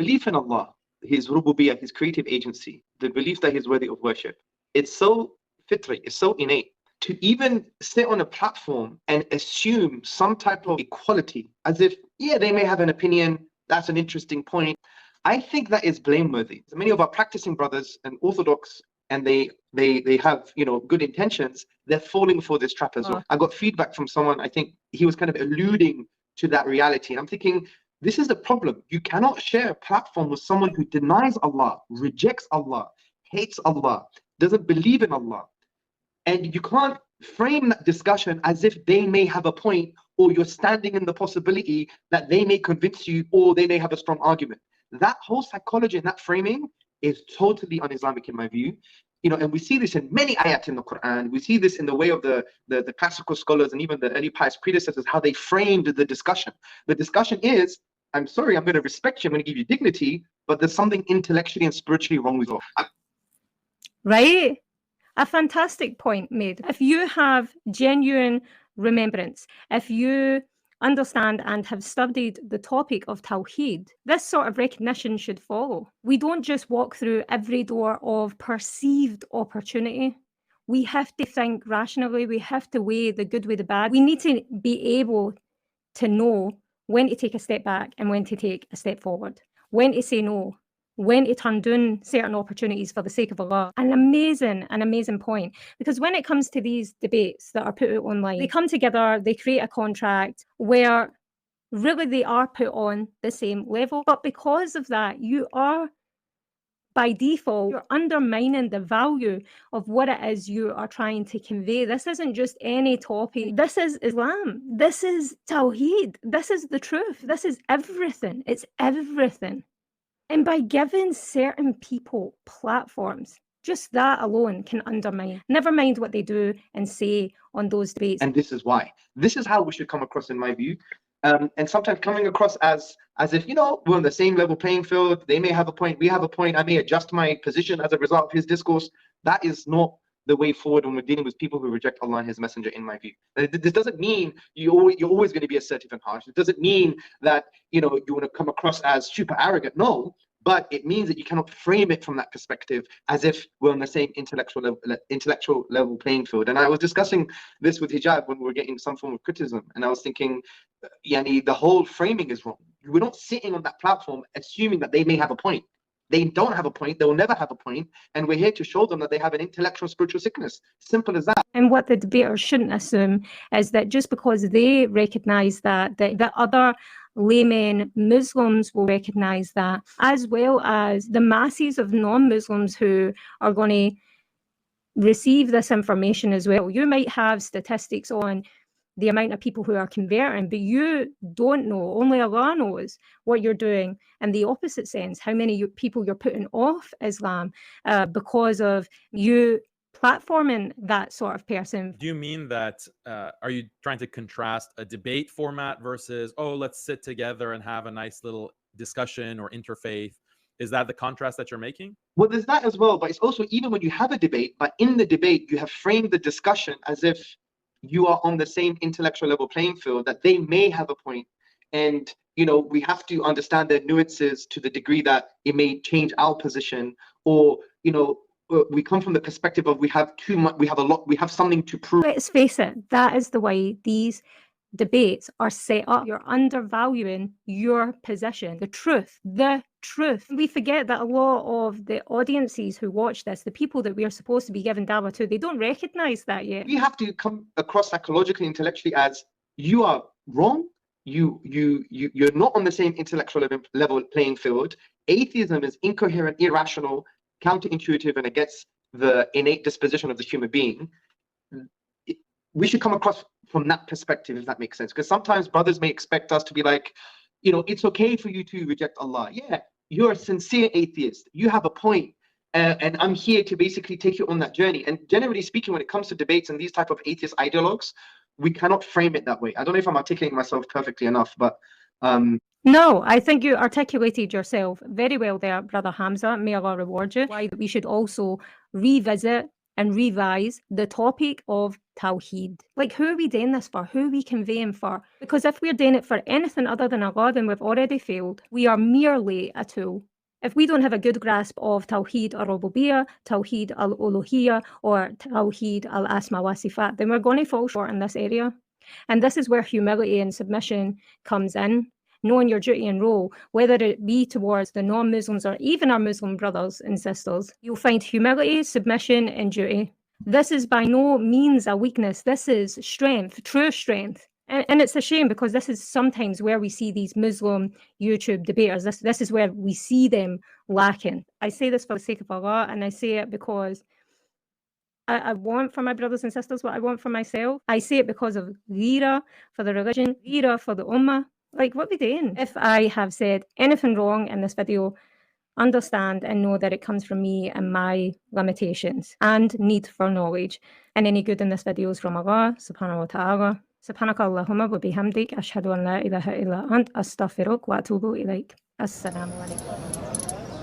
belief in Allah, His rububiyyah, His creative agency, the belief that He's worthy of worship, it's so fitri, it's so innate. To even sit on a platform and assume some type of equality, as if, yeah, they may have an opinion, that's an interesting point, I think that is blameworthy. So many of our practicing brothers and Orthodox, and they have, you know, good intentions, they're falling for this trap as well. I got feedback from someone, I think he was kind of alluding to that reality. And I'm thinking, this is the problem. You cannot share a platform with someone who denies Allah, rejects Allah, hates Allah, doesn't believe in Allah. And you can't frame that discussion as if they may have a point, or you're standing in the possibility that they may convince you, or they may have a strong argument. That whole psychology and that framing is totally un-Islamic in my view. You know, and we see this in many ayat in the Quran. We see this in the way of the classical scholars and even the early pious predecessors, how they framed the discussion. The discussion is, I'm sorry, I'm going to respect you, I'm going to give you dignity, but there's something intellectually and spiritually wrong with you. Right? A fantastic point made. If you have genuine remembrance, if you understand and have studied the topic of Tawheed, this sort of recognition should follow. We don't just walk through every door of perceived opportunity. We have to think rationally. We have to weigh the good with the bad. We need to be able to know when to take a step back and when to take a step forward, when to say no, when to turn down certain opportunities for the sake of Allah. An amazing point. Because when it comes to these debates that are put out online, they come together, they create a contract where really they are put on the same level. But because of that, you are, by default, you're undermining the value of what it is you are trying to convey. This isn't just any topic. This is Islam. This is Tawheed. This is the truth. This is everything. It's everything. And by giving certain people platforms, just that alone can undermine, never mind what they do and say on those debates. And this is why. This is how we should come across, in my view. And sometimes coming across as if, you know, we're on the same level playing field. They may have a point, we have a point. I may adjust my position as a result of his discourse. That is not the way forward when we're dealing with people who reject Allah and His Messenger, in my view. This doesn't mean you're always going to be assertive and harsh. It doesn't mean that, you know, you want to come across as super arrogant. No. But it means that you cannot frame it from that perspective as if we're on the same intellectual level playing field. And I was discussing this with Hijab when we were getting some form of criticism. And I was thinking, yani, the whole framing is wrong. We're not sitting on that platform assuming that they may have a point. They don't have a point. They will never have a point. And we're here to show them that they have an intellectual spiritual sickness. Simple as that. And what the debaters shouldn't assume is that just because they recognize that other laymen, Muslims will recognize that, as well as the masses of non-Muslims who are going to receive this information as well. You might have statistics on the amount of people who are converting, but you don't know, only Allah knows what you're doing in the opposite sense, how many people you're putting off Islam because of you platforming that sort of person. Do you mean that, are you trying to contrast a debate format versus, oh, let's sit together and have a nice little discussion or interfaith? Is that the contrast that you're making? Well, there's that as well, but it's also, even when you have a debate, but in the debate, you have framed the discussion as if you are on the same intellectual level playing field, that they may have a point. And, you know, we have to understand their nuances to the degree that it may change our position, or, you know, we come from the perspective of we have too much, we have something to prove. Let's face it, that is the way these debates are set up. You're undervaluing your position, the truth. We forget that a lot of the audiences who watch this, the people that we are supposed to be giving dawah to, they don't recognize that yet. We have to come across psychologically, intellectually as you are wrong. You're not on the same intellectual level playing field. Atheism is incoherent, irrational, counterintuitive, and against the innate disposition of the human being. We should come across from that perspective, if that makes sense. Because sometimes brothers may expect us to be like, you know, it's okay for you to reject Allah. Yeah, you're a sincere atheist. You have a point. And I'm here to basically take you on that journey. And generally speaking, when it comes to debates and these type of atheist ideologues, we cannot frame it that way. I don't know if I'm articulating myself perfectly enough, but no, I think you articulated yourself very well there, Brother Hamza. May Allah reward you. Why we should also revisit and revise the topic of Tawheed. Like, who are we doing this for? Who are we conveying for? Because if we're doing it for anything other than Allah, then we've already failed. We are merely a tool. If we don't have a good grasp of Tawheed al-Rububiyyah, Tawheed al-Uluhiyyah, or Tawheed al-Asma wa Sifat, then we're going to fall short in this area. And this is where humility and submission comes in. Knowing your duty and role, whether it be towards the non-Muslims or even our Muslim brothers and sisters, you'll find humility, submission, and duty. This is by no means a weakness. This is strength, true strength. And it's a shame, because this is sometimes where we see these Muslim YouTube debaters. This is where we see them lacking. I say this for the sake of Allah, and I say it because I want for my brothers and sisters what I want for myself. I say it because of ghira for the religion, ghira for the ummah. Like, what are we doing? If I have said anything wrong in this video, understand and know that it comes from me and my limitations and need for knowledge. And any good in this video is from Allah Subhanahu Wa Ta'ala. سبحانك اللهم وبحمدك أشهد أن لا إله إلا أنت أستغفرك وأتوب إليك. السلام عليكم.